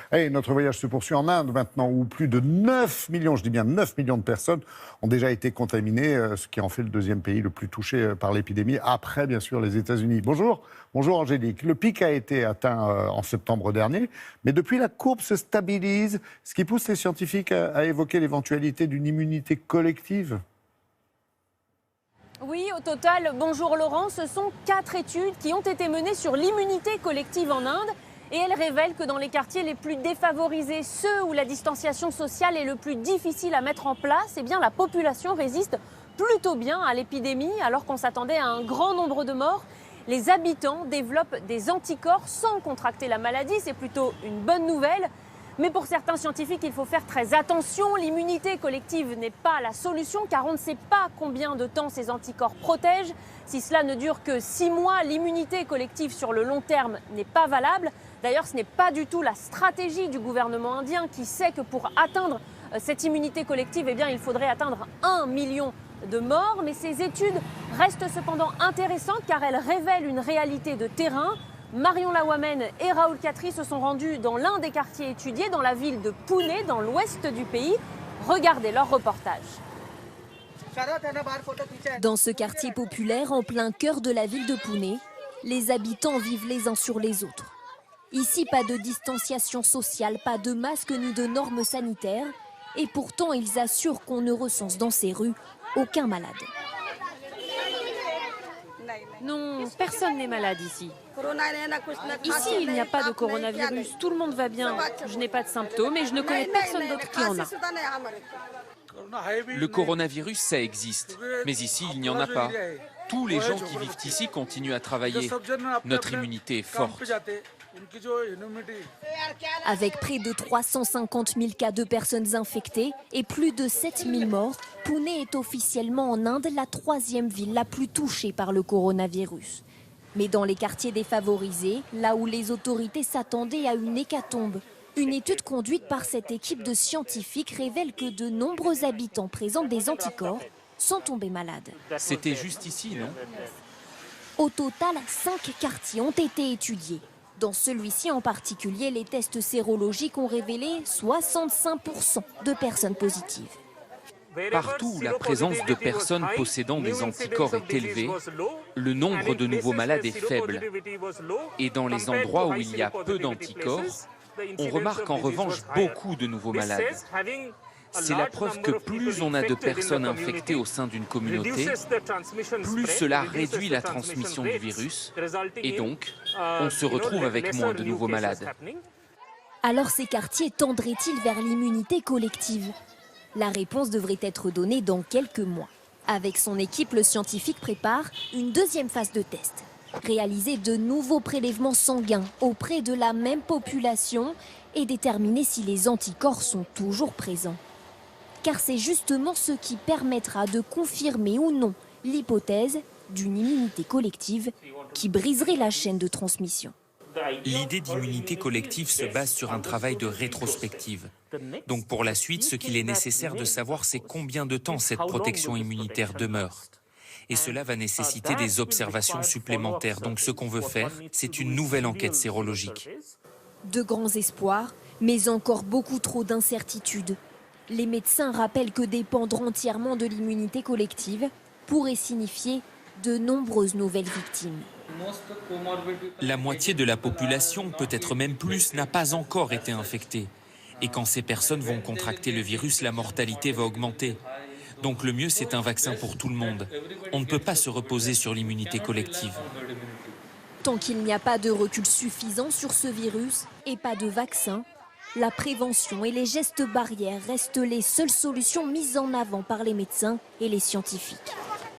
Allez, notre voyage se poursuit en Inde maintenant, où plus de 9 millions, je dis bien 9 millions de personnes ont déjà été contaminées, ce qui en fait le deuxième pays le plus touché par l'épidémie, après bien sûr les États-Unis. Bonjour, bonjour Angélique. Le pic a été atteint en septembre dernier, mais depuis la courbe se stabilise, ce qui pousse les scientifiques à évoquer l'éventualité d'une immunité collective. Oui, au total, bonjour Laurent, ce sont 4 études qui ont été menées sur l'immunité collective en Inde. Et elles révèlent que dans les quartiers les plus défavorisés, ceux où la distanciation sociale est le plus difficile à mettre en place, eh bien la population résiste plutôt bien à l'épidémie, alors qu'on s'attendait à un grand nombre de morts. Les habitants développent des anticorps sans contracter la maladie, c'est plutôt une bonne nouvelle. Mais pour certains scientifiques, il faut faire très attention. L'immunité collective n'est pas la solution car on ne sait pas combien de temps ces anticorps protègent. Si cela ne dure que 6 mois, l'immunité collective sur le long terme n'est pas valable. D'ailleurs, ce n'est pas du tout la stratégie du gouvernement indien qui sait que pour atteindre cette immunité collective, eh bien, il faudrait atteindre 1 million de morts. Mais ces études restent cependant intéressantes car elles révèlent une réalité de terrain. Marion Laouamène et Raoul Khatri se sont rendus dans l'un des quartiers étudiés, dans la ville de Pune, dans l'ouest du pays. Regardez leur reportage. Dans ce quartier populaire, en plein cœur de la ville de Pune, les habitants vivent les uns sur les autres. Ici, pas de distanciation sociale, pas de masque ni de normes sanitaires. Et pourtant, ils assurent qu'on ne recense dans ces rues aucun malade. Non, personne n'est malade ici. Ici, il n'y a pas de coronavirus. Tout le monde va bien. Je n'ai pas de symptômes et je ne connais personne d'autre qui en a. Le coronavirus, ça existe. Mais ici, il n'y en a pas. Tous les gens qui vivent ici continuent à travailler. Notre immunité est forte. Avec près de 350 000 cas de personnes infectées et plus de 7 000 morts, Pune est officiellement en Inde la 3e ville la plus touchée par le coronavirus. Mais dans les quartiers défavorisés, là où les autorités s'attendaient à une hécatombe, une étude conduite par cette équipe de scientifiques révèle que de nombreux habitants présentent des anticorps sans tomber malades. C'était juste ici, non? Au total, 5 quartiers ont été étudiés. Dans celui-ci en particulier, les tests sérologiques ont révélé 65% de personnes positives. Partout où la présence de personnes possédant des anticorps est élevée, le nombre de nouveaux malades est faible. Et dans les endroits où il y a peu d'anticorps, on remarque en revanche beaucoup de nouveaux malades. C'est la preuve que plus on a de personnes infectées au sein d'une communauté, plus cela réduit la transmission du virus et donc on se retrouve avec moins de nouveaux malades. Alors ces quartiers tendraient-ils vers l'immunité collective? La réponse devrait être donnée dans quelques mois. Avec son équipe, le scientifique prépare une deuxième phase de test. Réaliser de nouveaux prélèvements sanguins auprès de la même population et déterminer si les anticorps sont toujours présents. Car c'est justement ce qui permettra de confirmer ou non l'hypothèse d'une immunité collective qui briserait la chaîne de transmission. L'idée d'immunité collective se base sur un travail de rétrospective. Donc pour la suite, ce qu'il est nécessaire de savoir, c'est combien de temps cette protection immunitaire demeure. Et cela va nécessiter des observations supplémentaires. Donc ce qu'on veut faire, c'est une nouvelle enquête sérologique. De grands espoirs, mais encore beaucoup trop d'incertitudes. Les médecins rappellent que dépendre entièrement de l'immunité collective pourrait signifier de nombreuses nouvelles victimes. La moitié de la population, peut-être même plus, n'a pas encore été infectée. Et quand ces personnes vont contracter le virus, la mortalité va augmenter. Donc le mieux, c'est un vaccin pour tout le monde. On ne peut pas se reposer sur l'immunité collective. Tant qu'il n'y a pas de recul suffisant sur ce virus et pas de vaccin, la prévention et les gestes barrières restent les seules solutions mises en avant par les médecins et les scientifiques.